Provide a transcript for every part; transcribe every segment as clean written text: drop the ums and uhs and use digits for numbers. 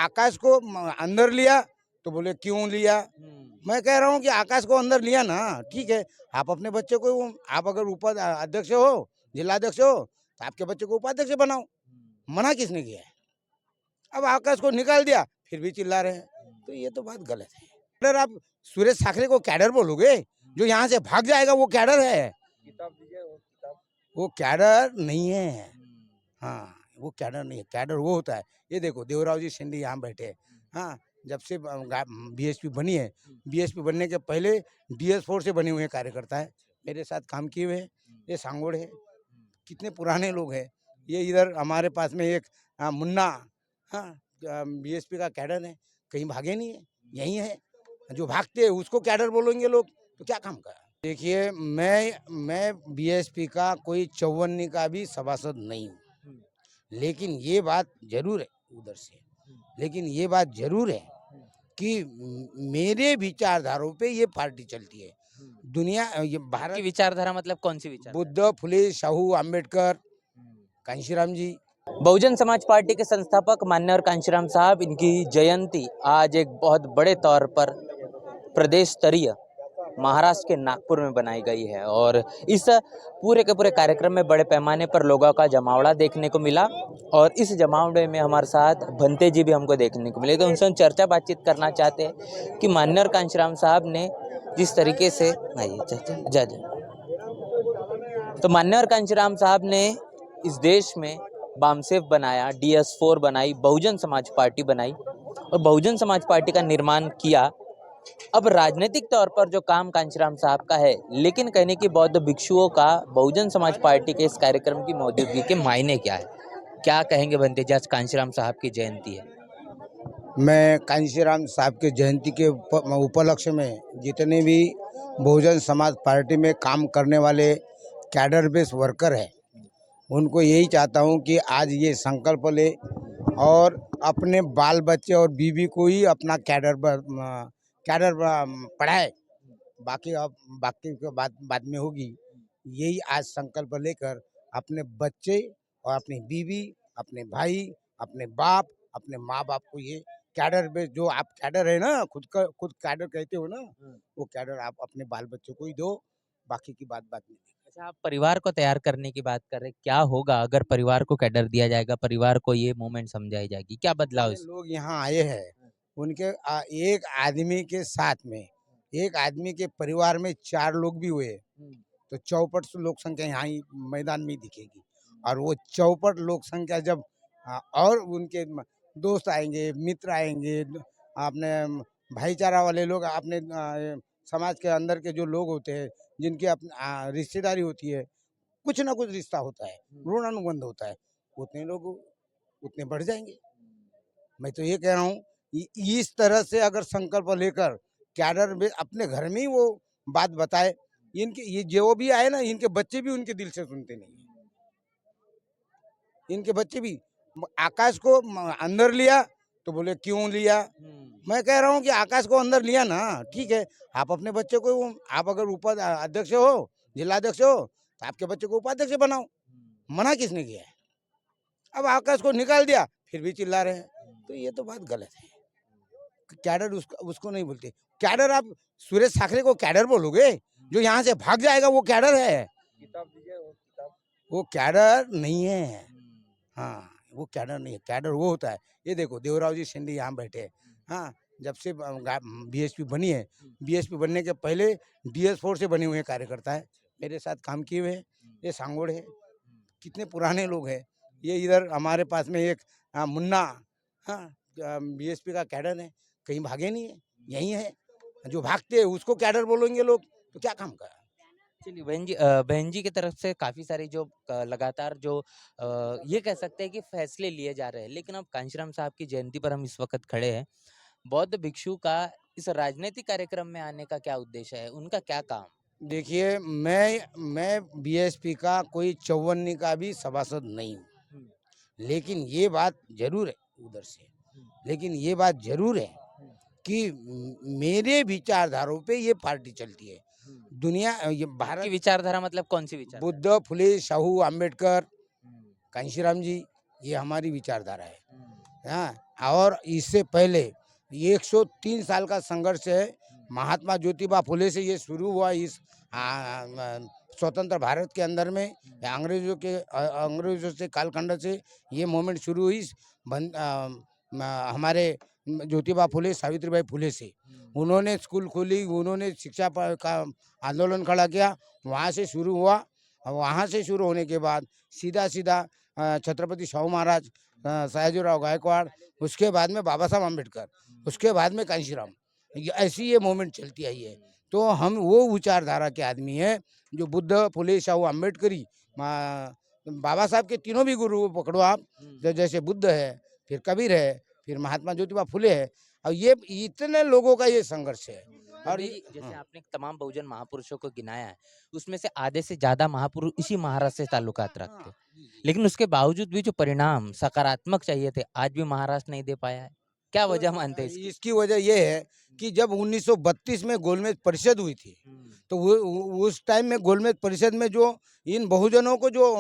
आकाश को अंदर लिया तो बोले क्यों लिया। मैं कह रहा हूँ कि आकाश को अंदर लिया ना, ठीक है। आप अपने बच्चे को, आप अगर अध्यक्ष हो, जिला अध्यक्ष हो, तो आपके बच्चे को उपाध्यक्ष बनाओ। मना किसने किया है? अब आकाश को निकाल दिया फिर भी चिल्ला रहे हैं, तो ये तो बात गलत है। कैडर, आप सुरेश साखरे को कैडर बोलोगे? जो यहाँ से भाग जाएगा वो कैडर है? वो कैडर नहीं है। हाँ, वो कैडर नहीं है। कैडर वो होता है, ये देखो देवराव जी शिंदे यहाँ बैठे हैं। हाँ, जब से बीएसपी बनी है, बीएसपी बनने के पहले DS4 से बने हुए कार्यकर्ता है, मेरे साथ काम किए हुए हैं। ये सांगोड़ है, कितने पुराने लोग हैं। ये इधर हमारे पास में एक मुन्ना, हाँ, बीएसपी का कैडर है, कहीं भागे नहीं है, यही है। जो भागते हैं उसको कैडर बोलेंगे लोग, तो क्या काम कर। देखिए, मैं बीएसपी का कोई 54 का भी सभासद नहीं हूँ, लेकिन ये बात जरूर है उधर से, लेकिन ये बात जरूर है कि मेरे विचारधारों पे ये पार्टी चलती है। दुनिया, ये भारत की विचारधारा मतलब कौन सी विचार? बुद्ध, फुले, शाहू, अम्बेडकर, कांशीराम जी। बहुजन समाज पार्टी के संस्थापक माननीय कांशीराम साहब, इनकी जयंती आज एक बहुत बड़े तौर पर प्रदेश स्तरीय महाराष्ट्र के नागपुर में बनाई गई है और इस पूरे के पूरे कार्यक्रम में बड़े पैमाने पर लोगों का जमावड़ा देखने को मिला और इस जमावड़े में हमारे साथ भंते जी भी हमको देखने को मिले। तो उनसे हम चर्चा बातचीत करना चाहते हैं कि माननीय कांशीराम साहब ने जिस तरीके से तो माननीय कांशीराम साहब ने इस देश में बामसेफ बनाया, DS4 बनाई, बहुजन समाज पार्टी बनाई और बहुजन समाज पार्टी का निर्माण किया। अब राजनीतिक तौर पर जो काम कांशीराम साहब का है, लेकिन कहने की बौद्ध भिक्षुओं का बहुजन समाज पार्टी के इस कार्यक्रम की मौजूदगी के मायने क्या है? क्या कहेंगे बनते जी, आज कांशीराम साहब की जयंती है? मैं कांशीराम साहब के जयंती के उपलक्ष्य में जितने भी बहुजन समाज पार्टी में काम करने वाले कैडर बेस वर्कर हैं, उनको यही चाहता हूं कि आज ये संकल्प ले और अपने बाल बच्चे और बीवी को ही अपना कैडर पढ़ाए। बाकी अब बाकी की बात बाद में होगी। यही आज संकल्प लेकर अपने बच्चे और अपनी बीवी, अपने भाई, अपने बाप, अपने माँ बाप को ये कैडर बेस, जो आप कैडर है ना, खुद कैडर कहते हो ना, वो कैडर आप अपने बाल बच्चों को ही दो, बाकी की बात में। अच्छा, आप परिवार को तैयार करने की बात कर रहे हैं, क्या होगा अगर परिवार को कैडर दिया जाएगा, परिवार को ये मूवमेंट समझाई जाएगी, क्या बदलाव? लोग यहाँ आए हैं, उनके एक आदमी के साथ में, एक आदमी के परिवार में 4 लोग भी हुए, तो चौपट लोक संख्या यहाँ ही मैदान में दिखेगी। और वो चौपट लोक संख्या जब और उनके दोस्त आएंगे, मित्र आएंगे, अपने भाईचारा वाले लोग, अपने समाज के अंदर के जो लोग होते हैं, जिनकी अपनी रिश्तेदारी होती है, कुछ ना कुछ रिश्ता होता है, ऋण अनुबंध होता है, उतने लोग उतने बढ़ जाएंगे। मैं तो ये कह रहा हूँ, इस तरह से अगर संकल्प लेकर कैडर में अपने घर में ही वो बात बताए, इनके ये जो भी आए ना, इनके बच्चे भी उनके दिल से सुनते नहीं है। इनके बच्चे भी आकाश को अंदर लिया तो बोले क्यों लिया। मैं कह रहा हूँ कि आकाश को अंदर लिया ना, ठीक है। आप अपने बच्चे को, आप अगर अध्यक्ष हो, जिला अध्यक्ष हो, तो आपके बच्चे को उपाध्यक्ष बनाओ। मना किसने किया है? अब आकाश को निकाल दिया फिर भी चिल्ला रहे हैं, तो ये तो बात गलत है। कैडर उसको नहीं बोलते। कैडर, आप सुरेश साखरे को कैडर बोलोगे? जो यहाँ से भाग जाएगा वो कैडर है? वो कैडर नहीं है। हाँ, वो कैडर नहीं है। कैडर वो होता है, ये देखो देवराव जी शिंदे यहाँ बैठे हैं। हाँ, जब से बीएसपी बनी है, बीएसपी बनने के पहले DS4 से बने हुए कार्यकर्ता है, मेरे साथ काम किए हुए हैं। ये सांगोड़ है, कितने पुराने लोग हैं। ये इधर हमारे पास में एक मुन्ना, हाँ, बीएसपी का कैडर है, कहीं भागे नहीं है, यही है। जो भागते हैं उसको कैडर बोलेंगे लोग, तो क्या काम कर। चलिए बहन जी की तरफ से काफी सारी जो लगातार जो ये कह सकते हैं कि फैसले लिए जा रहे हैं, लेकिन अब कांशीराम साहब की जयंती पर हम इस वक्त खड़े हैं। बौद्ध भिक्षु का इस राजनीतिक कार्यक्रम में आने का क्या उद्देश्य है, उनका क्या काम? देखिए, मैं बीएसपी का कोई 54 का भी सभासद नहीं हूँ, लेकिन ये बात जरूर है उधर से, लेकिन ये बात जरूर है कि मेरे विचारधारों पे ये पार्टी चलती है। दुनिया, ये भारत की विचारधारा मतलब कौन सी विचार? बुद्ध, फुले, शाहू, अम्बेडकर, कांशीराम जी, ये हमारी विचारधारा है। हाँ, और इससे पहले 103 साल का संघर्ष है। महात्मा ज्योतिबा फुले से ये शुरू हुआ इस स्वतंत्र भारत के अंदर में, या अंग्रेजों से कालखंड से ये मूवमेंट शुरू हुई हमारे ज्योतिबा फुले, सावित्रीबाई फुले से। उन्होंने स्कूल खोली, उन्होंने शिक्षा का आंदोलन खड़ा किया, वहाँ से शुरू हुआ। और वहाँ से शुरू होने के बाद सीधा सीधा छत्रपति शाहू महाराज, सयाजीराव गायकवाड़, उसके बाद में बाबा साहब अम्बेडकर, उसके बाद में कांशीराम, ऐसी ये मूवमेंट चलती आई है। तो हम वो विचारधारा के आदमी हैं जो बुद्ध, फुले, शाहू, अम्बेडकरी, बाबा साहब के तीनों भी गुरु पकड़ो आप, जैसे बुद्ध है, फिर कबीर है, फिर महात्मा ज्योतिबा फुले है, और ये इतने लोगों का ये संघर्ष है। और जैसे आपने तमाम बहुजन महापुरुषों को गिनाया है, उसमें से आधे से ज्यादा महापुरुष इसी महाराष्ट्र से ताल्लुकात रखते हैं, लेकिन उसके बावजूद भी जो परिणाम सकारात्मक चाहिए थे, आज भी महाराष्ट्र नहीं दे पाया है। क्या वजह मानते हैं इसकी? इसकी वजह ये है कि जब 1932 में गोलमेज परिषद हुई थी, तो उस टाइम में गोलमेज परिषद में जो इन बहुजनों को जो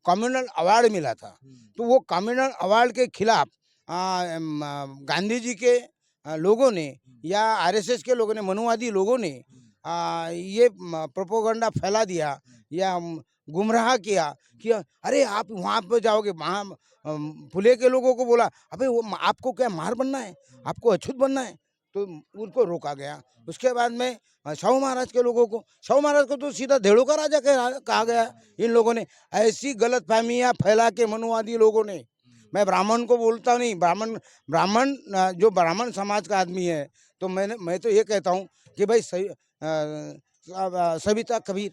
कम्युनल अवार्ड मिला था, तो वो कम्युनल अवार्ड के खिलाफ गांधी जी के लोगों ने या आरएसएस के लोगों ने, मनुवादी लोगों ने ये प्रोपोगंडा फैला दिया या गुमराह किया कि अरे आप वहाँ पे जाओगे, वहाँ फुले के लोगों को बोला अबे वो आपको क्या मार बनना है, आपको अछूत बनना है, तो उनको रोका गया। उसके बाद में शाहू महाराज के लोगों को, शाहू महाराज को तो सीधा धेड़ों का राजा कहा गया। इन लोगों ने ऐसी गलत फहमियाँ फैला के, मनुवादी लोगों ने, मैं ब्राह्मण को बोलता नहीं, ब्राह्मण जो ब्राह्मण समाज का आदमी है, तो मैं तो ये कहता हूँ कि भाई सविता कबीर,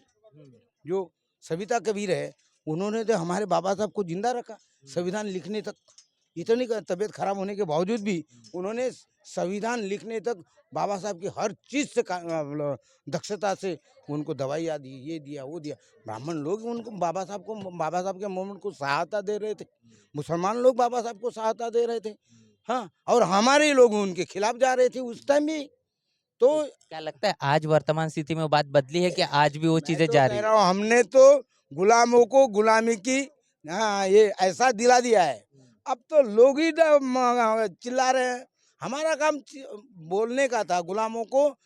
जो सविता कबीर है, उन्होंने तो हमारे बाबा साहब को जिंदा रखा संविधान लिखने तक। इतनी तबीयत खराब होने के बावजूद भी उन्होंने संविधान लिखने तक बाबा साहब की हर चीज़ से दक्षता से उनको दवाइयाँ दी, ये दिया, वो दिया। ब्राह्मण लोग उनको बाबा साहब के मूवमेंट को सहायता दे रहे थे, मुसलमान लोग बाबा साहब को सहायता दे रहे थे, हाँ, और हमारे लोग उनके खिलाफ जा रहे थे उस टाइम भी। तो क्या लगता है आज वर्तमान स्थिति में वो बात बदली है कि आज भी वो चीजें जारी कह है? रहा हूँ, हमने तो गुलामों को गुलामी की, हाँ, ये ऐसा दिला दिया है। अब तो लोग ही चिल्ला रहे हैं। हमारा काम बोलने का था, गुलामों को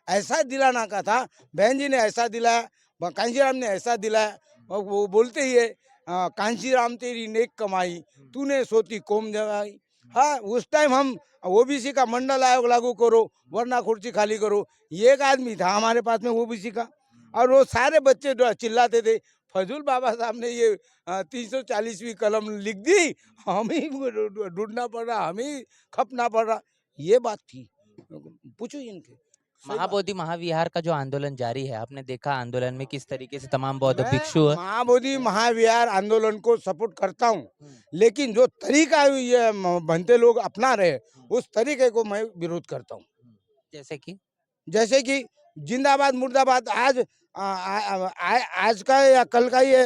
ऐसा दिलाना का था। बहन जी ने ऐसा दिलाया, कांशीराम ने ऐसा दिलाया, और वो बोलते ही है कांशीराम तेरी नेक कमाई, तूने सोती कौम जगाई। हाँ, उस टाइम हम ओबीसी का मंडल आयोग लागू करो वरना कुर्सी खाली करो, ये एक आदमी था हमारे पास में ओबीसी का, और वो सारे बच्चे चिल्लाते थे फजूल बाबा साहब ने ये 340वीं कलम लिख दी, हम ही ढूंढना पड़ रहा, हम ही खपना पड़ रहा, ये बात थी। पूछो इनके। सही बात। महाबोधि महाविहार का जो आंदोलन जारी है, आपने देखा आंदोलन में किस तरीके से तमाम बौद्ध भिक्षु मैं महाबोधि महाविहार आंदोलन को सपोर्ट करता हूँ, लेकिन जो तरीका ये बनते लोग अपना रहे, उस तरीके को मैं विरोध करता हूँ। जैसे कि जिंदाबाद मुर्दाबाद, आज का या कल का ये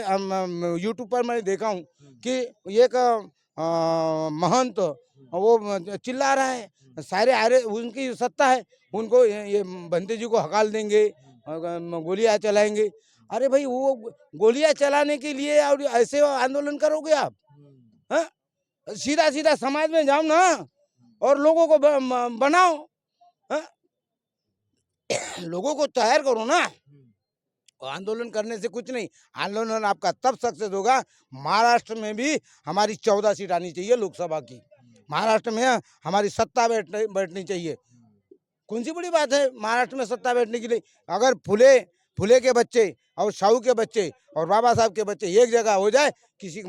यूट्यूब पर मैं देखा हूँ कि एक महंत वो चिल्ला रहा है, सारे आरे उनकी सत्ता है, उनको ये बंते जी को हकाल देंगे, गोलियां चलाएंगे। अरे भाई, वो गोलियां चलाने के लिए और ऐसे आंदोलन करोगे आप? हाँ, सीधा सीधा समाज में जाओ ना और लोगों को बनाओ, हाँ? लोगों को तैयार करो ना। आंदोलन करने से कुछ नहीं, आंदोलन आपका तब सक्सेस होगा। महाराष्ट्र में भी हमारी 14 सीट आनी चाहिए लोकसभा की, महाराष्ट्र में हमारी सत्ता बैठनी चाहिए। कौन सी बड़ी बात है महाराष्ट्र में सत्ता बैठने के लिए? अगर फुले के बच्चे और शाहू के बच्चे और बाबा साहब के बच्चे एक जगह हो जाए, किसी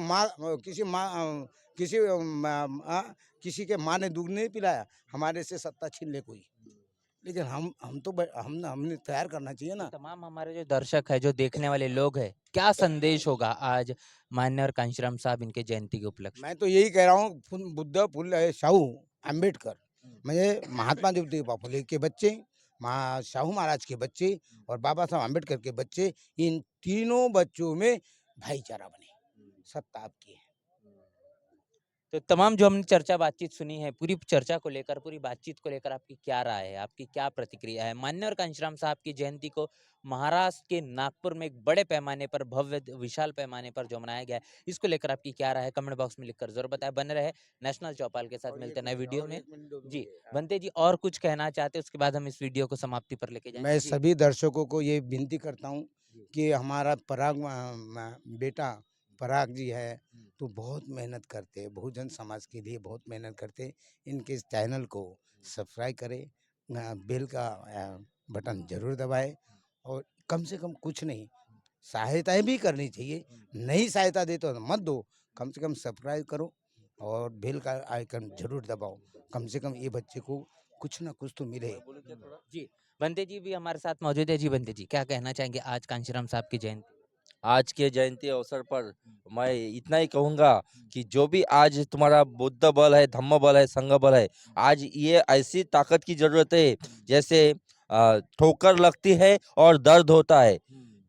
किसी के माँ ने दूध नहीं पिलाया, हमारे से सत्ता छीन ले कोई, लेकिन हमने तैयार करना चाहिए ना। तमाम हमारे जो दर्शक है, जो देखने वाले लोग हैं, क्या संदेश होगा आज मान्य और कांशीराम साहब इनके जयंती के उपलक्ष्य? मैं तो यही कह रहा हूँ, बुद्ध, फुले, शाहू, अम्बेडकर, मुझे महात्मा ज्योतिबा फुले के बच्चे, शाहू महाराज के बच्चे और बाबा साहब अम्बेडकर के बच्चे, इन तीनों बच्चों में भाईचारा बने। सत्ता आपकी है। तो तमाम जो हमने चर्चा बातचीत सुनी है, पूरी चर्चा को लेकर, पूरी बातचीत को लेकर आपकी क्या राय है? आपकी क्या प्रतिक्रिया है? मान्यवर कांशीराम साहब की जयंती को महाराष्ट्र के नागपुर में एक बड़े पैमाने पर, भव्य विशाल पैमाने पर जो मनाया गया है, इसको लेकर आपकी क्या राय है? कमेंट बॉक्स में लिखकर ज़रूर बताएं। बने रहे नेशनल चौपाल के साथ, मिलते हैं नए वीडियो में। जी, बनते जी और कुछ कहना चाहते हैं, उसके बाद हम इस वीडियो को समाप्ति पर लेके जाएँ? मैं जी। सभी दर्शकों को ये विनती करता हूँ जी। कि हमारा बेटा पराग जी है, हुँ। तो बहुत मेहनत करते हैं, बहुजन समाज के लिए बहुत मेहनत करते हैं। इनके इस चैनल को सब्सक्राइब करें, बेल का बटन ज़रूर दबाएं, और कम से कम कुछ नहीं, सहायताएं भी करनी चाहिए। नहीं सहायता दे तो मत दो, कम से कम सब्सक्राइब करो और बेल का आइकन ज़रूर दबाओ। कम से कम ये बच्चे को कुछ ना कुछ तो मिले। जी, बंते जी भी हमारे साथ मौजूद है। जी, बंते जी, क्या कहना चाहेंगे आज कांशीराम साहब की जयंती? आज के जयंती अवसर पर मैं इतना ही कहूँगा कि जो भी आज तुम्हारा बुद्ध बल है, धम्म बल है, संघ बल है, आज ये ऐसी ताकत की जरूरत है जैसे ठोकर लगती है और दर्द होता है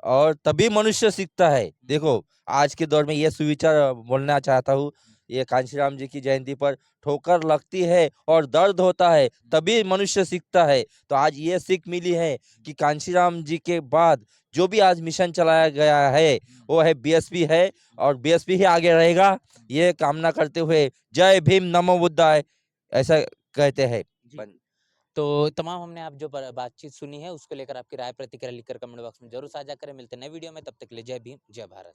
और तभी मनुष्य सीखता है। देखो आज के दौर में ये सुविचार बोलना चाहता हूँ, ये कांशीराम जी की जयंती पर ठोकर लगती है और दर्द होता है तभी मनुष्य सीखता है। तो आज ये सीख मिली है कि कांशीराम जी के बाद जो भी आज मिशन चलाया गया है वो है बीएसपी है और बीएसपी ही आगे रहेगा, ये कामना करते हुए जय भीम नमो बुद्धाय ऐसा कहते हैं। जी। तो तमाम हमने आप जो बातचीत सुनी है, उसको लेकर आपकी राय प्रतिक्रिया लिखकर कमेंट बॉक्स में जरूर साझा करें। मिलते हैं नए वीडियो में, तब तक के लिए जय भीम, जय भारत।